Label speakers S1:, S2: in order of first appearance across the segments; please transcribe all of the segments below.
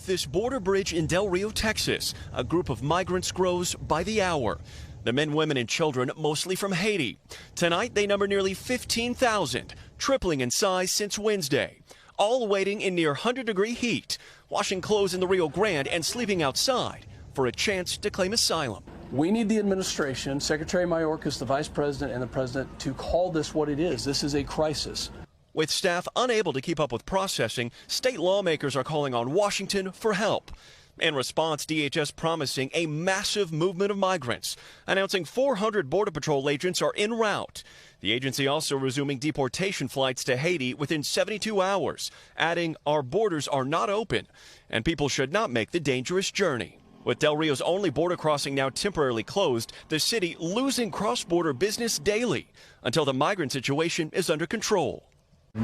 S1: With this border bridge in Del Rio, Texas, a group of migrants grows by the hour. The men, women, and children, mostly from Haiti. Tonight, they number nearly 15,000, tripling in size since Wednesday. All waiting in near 100-degree heat, washing clothes in the Rio Grande and sleeping outside for a chance to claim asylum.
S2: We need the administration, Secretary Mayorkas, the vice president, and the president to call this what it is. This is a crisis.
S1: With staff unable to keep up with processing, state lawmakers are calling on Washington for help. In response, DHS promising a massive movement of migrants, announcing 400 Border Patrol agents are en route. The agency also resuming deportation flights to Haiti within 72 hours, adding our borders are not open and people should not make the dangerous journey. With Del Rio's only border crossing now temporarily closed, the city losing cross-border business daily until the migrant situation is under control.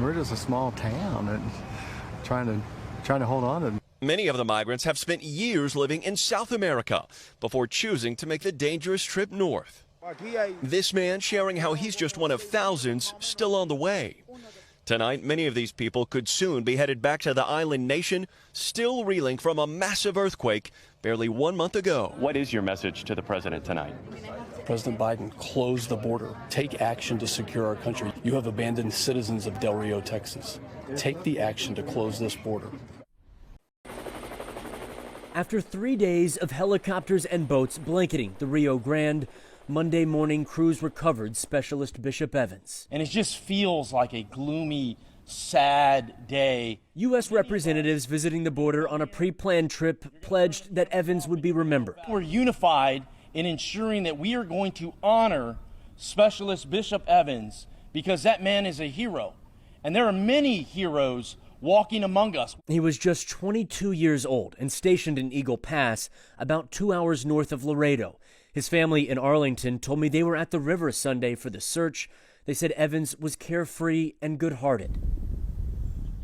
S3: We're just a small town and trying to hold on to.
S1: Many of the migrants have spent years living in South America before choosing to make the dangerous trip north. This man sharing how he's just one of thousands still on the way. Tonight, many of these people could soon be headed back to the island nation, still reeling from a massive earthquake barely 1 month ago. What is your message to the president tonight?
S2: President Biden, close the border. Take action to secure our country. You have abandoned citizens of Del Rio, Texas. Take the action to close this border.
S4: After 3 days of helicopters and boats blanketing the Rio Grande, Monday morning crews recovered Specialist Bishop Evans.
S5: And it just feels like a gloomy, sad day.
S4: U.S. representatives visiting the border on a pre-planned trip pledged that Evans would be remembered.
S5: We're unified in ensuring that we are going to honor Specialist Bishop Evans because that man is a hero. And there are many heroes walking among us.
S4: He was just 22 years old and stationed in Eagle Pass, about 2 hours north of Laredo. His family in Arlington told me they were at the river Sunday for the search. They said Evans was carefree and good-hearted.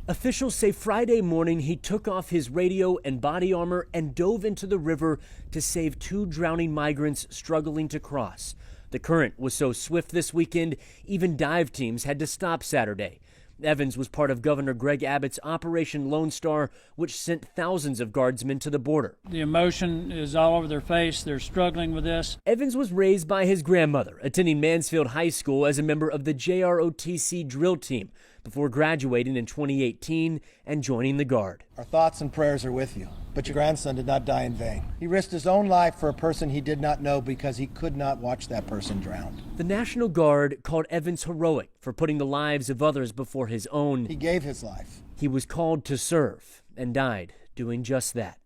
S4: Officials say Friday morning he took off his radio and body armor and dove into the river to save 2 drowning migrants struggling to cross. The current was so swift this weekend, even dive teams had to stop Saturday. Evans was part of Governor Greg Abbott's Operation Lone Star, which sent thousands of guardsmen to the border.
S6: The emotion is all over their face. They're struggling with this.
S4: Evans was raised by his grandmother, attending Mansfield High School as a member of the JROTC drill team before graduating in 2018 and joining the Guard.
S7: Our thoughts and prayers are with you, but your grandson did not die in vain. He risked his own life for a person he did not know because he could not watch that person drown.
S4: The National Guard called Evans heroic for putting the lives of others before his own.
S7: He gave his life.
S4: He was called to serve and died doing just that.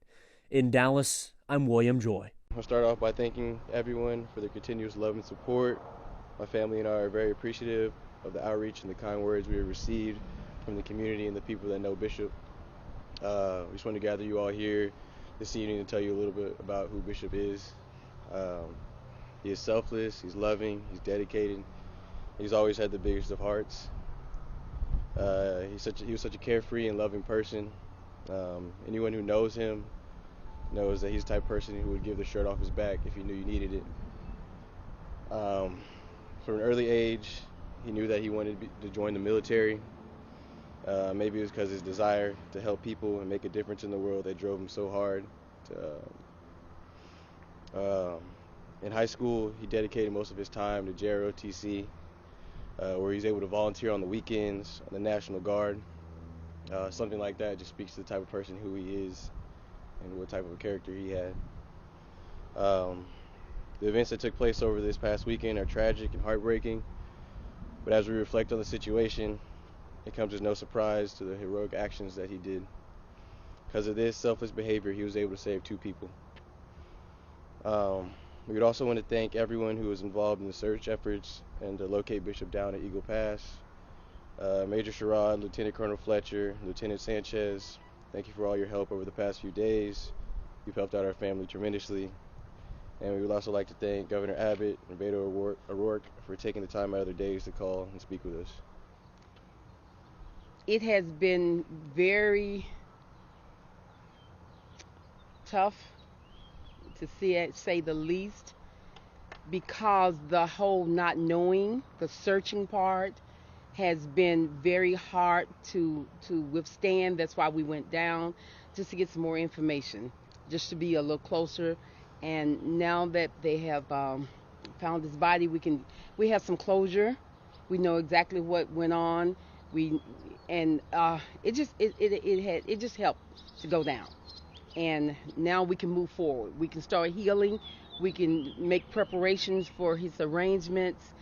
S4: In Dallas, I'm William Joy.
S8: I'll start off by thanking everyone for their continuous love and support. My family and I are very appreciative of the outreach and the kind words we have received from the community and the people that know Bishop. We just want to gather you all here this evening to tell you a little bit about who Bishop is. He is selfless, he's loving, he's dedicated. He's always had the biggest of hearts. He was such a carefree and loving person. Anyone who knows him knows that he's the type of person who would give the shirt off his back if he knew you needed it. From an early age, he knew that he wanted to join the military. Maybe it was because his desire to help people and make a difference in the world that drove him so hard. In high school, he dedicated most of his time to JROTC, where he was able to volunteer on the weekends, on the National Guard. Something like that just speaks to the type of person who he is and what type of a character he had. The events that took place over this past weekend are tragic and heartbreaking, but as we reflect on the situation, it comes as no surprise to the heroic actions that he did. Because of this selfless behavior, he was able to save 2 people. We would also want to thank everyone who was involved in the search efforts and to locate Bishop down at Eagle Pass. Major Sherrod, Lieutenant Colonel Fletcher, Lieutenant Sanchez, thank you for all your help over the past few days. You've helped out our family tremendously. And we would also like to thank Governor Abbott and Beto O'Rourke for taking the time out of their days to call and speak with us.
S9: It has been very tough, to say the least, because the whole not knowing, the searching part, has been very hard to withstand. That's why we went down just to get some more information, just to be a little closer. And now that they have found his body, we have some closure. We know exactly what went on. It just helped to go down. And now we can move forward. We can start healing. We can make preparations for his arrangements,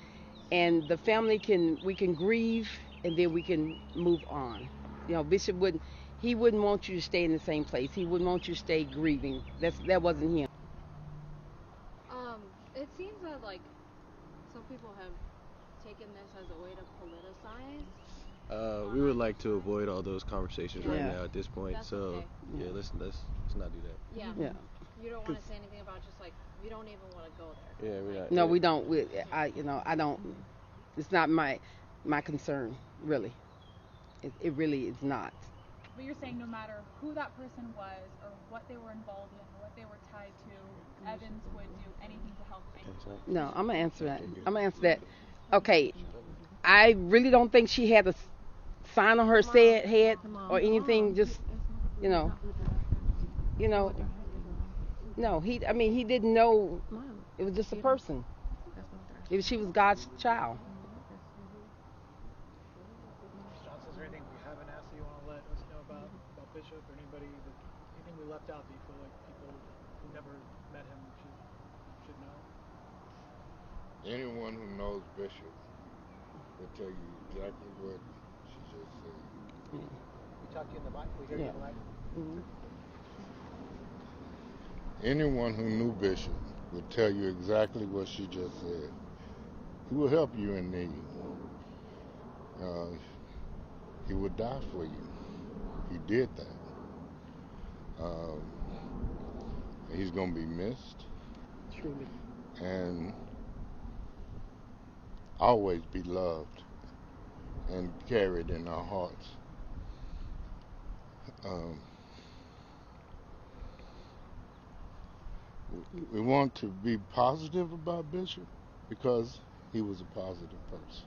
S9: and the family we can grieve, and then we can move on. You know, Bishop wouldn't want you to stay in the same place. He wouldn't want you to stay grieving. That wasn't him.
S10: It seems that like some people have taken this as a way to politicize.
S8: We would like to avoid all those conversations right
S9: Yeah.
S8: now at this point.
S10: That's
S8: so
S10: okay.
S8: yeah, let's not do that.
S10: Yeah. You don't want to say anything about just like we don't even want to go there.
S8: Yeah, we're not.
S9: No, we don't. I don't. It's not my concern, really. It really is not.
S11: But you're saying no matter who that person was or what they were involved in, or what they were tied to, Evans would do anything to help things.
S9: No, I'm gonna answer that. Okay, I really don't think she had a sign on her head or anything. Just, no. He didn't know. It was just a person. She was God's child.
S12: Johnson, is there anything we haven't asked that you want to let us know about Bishop, or anything we left out that you feel like people who never met him should know?
S13: Anyone who knows Bishop will tell you exactly what she just said.
S12: We talked to you in the mic. We hear you in the mic.
S9: Mm-hmm.
S13: Anyone who knew Bishop will tell you exactly what she just said. He will help you in need. He would die for you. He did that. He's going to be missed.
S9: Truly.
S13: And always be loved and carried in our hearts. We want to be positive about Bishop because he was a positive person.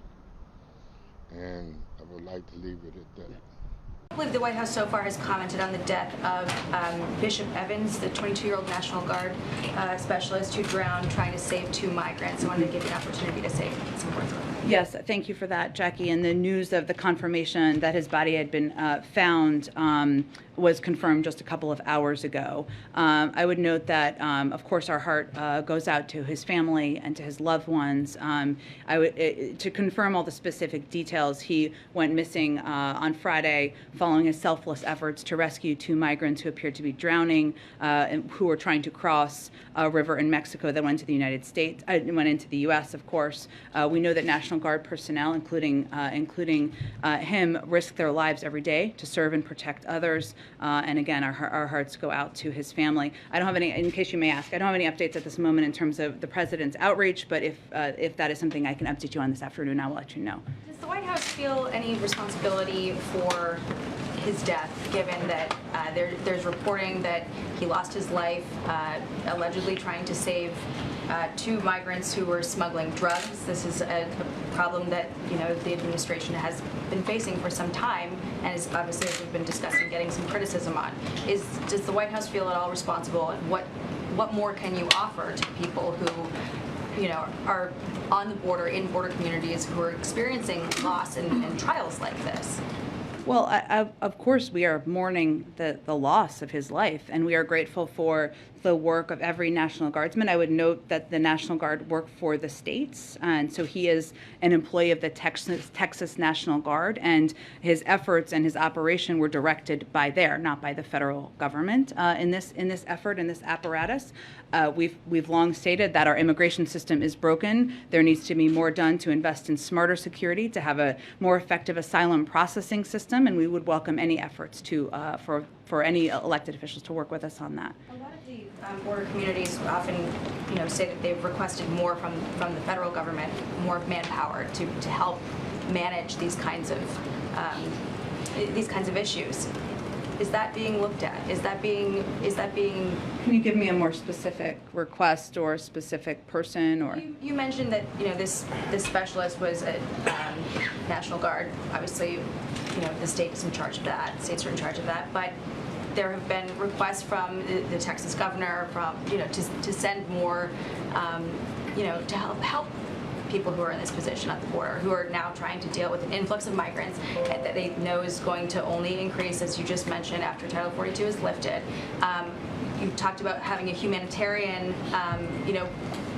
S13: And I would like to leave it at that.
S14: I believe the White House so far has commented on the death of Bishop Evans, the 22-year-old National Guard specialist who drowned trying to save 2 migrants. I wanted to give you an opportunity to say some words about that.
S15: Yes, thank you for that, Jackie. And the news of the confirmation that his body had been found was confirmed just a couple of hours ago. I would note that, of course, our heart goes out to his family and to his loved ones. To confirm all the specific details, he went missing on Friday following his selfless efforts to rescue 2 migrants who appeared to be drowning, and who were trying to cross a river in Mexico that went to the United States, went into the U.S., of course. We know that National Guard personnel, including him, risk their lives every day to serve and protect others. And again, our hearts go out to his family. I don't have any, in case you may ask, I don't have any updates at this moment in terms of the president's outreach, but if that is something I can update you on this afternoon, I will let you know.
S14: Does the White House feel any responsibility for his death, given that there's reporting that he lost his life allegedly trying to save 2 migrants who were smuggling drugs? This is a problem that the administration has been facing for some time, and is obviously, as we've been discussing, getting some criticism on. Does the White House feel at all responsible, and what more can you offer to people who are on the border, in border communities, who are experiencing loss and trials like this?
S15: Well, of course, we are mourning the loss of his life, and we are grateful for the work of every National Guardsman. I would note that the National Guard work for the states, and so he is an employee of the Texas National Guard, and his efforts and his operation were directed by there, not by the federal government in this effort, in this apparatus. We've long stated that our immigration system is broken. There needs to be more done to invest in smarter security, to have a more effective asylum processing system, and we would welcome any efforts to for any elected officials to work with us on that.
S14: A lot of the border communities often, say that they've requested more from the federal government, more manpower to help manage these kinds of issues. Is that being looked at? Is that being?
S15: Can you give me a more specific request or a specific person? Or
S14: you mentioned that this specialist was a National Guard. Obviously, the state is in charge of that. States are in charge of that. But there have been requests from the Texas governor, from to send more, to help people who are in this position at the border, who are now trying to deal with an influx of migrants that they know is going to only increase, as you just mentioned, after Title 42 is lifted. You talked about having a humanitarian,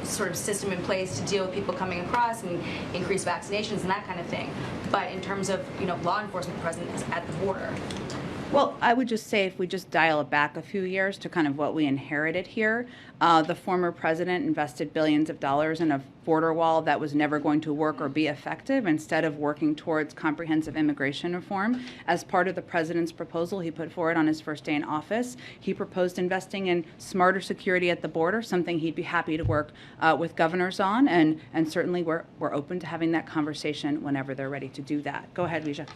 S14: sort of system in place to deal with people coming across and increase vaccinations and that kind of thing. But in terms of law enforcement presence at the border.
S15: Well, I would just say if we just dial it back a few years to kind of what we inherited here, the former president invested billions of dollars in a border wall that was never going to work or be effective, instead of working towards comprehensive immigration reform. As part of the president's proposal he put forward on his first day in office, he proposed investing in smarter security at the border, something he'd be happy to work with governors on, and certainly we're open to having that conversation whenever they're ready to do that. Go ahead, Risha.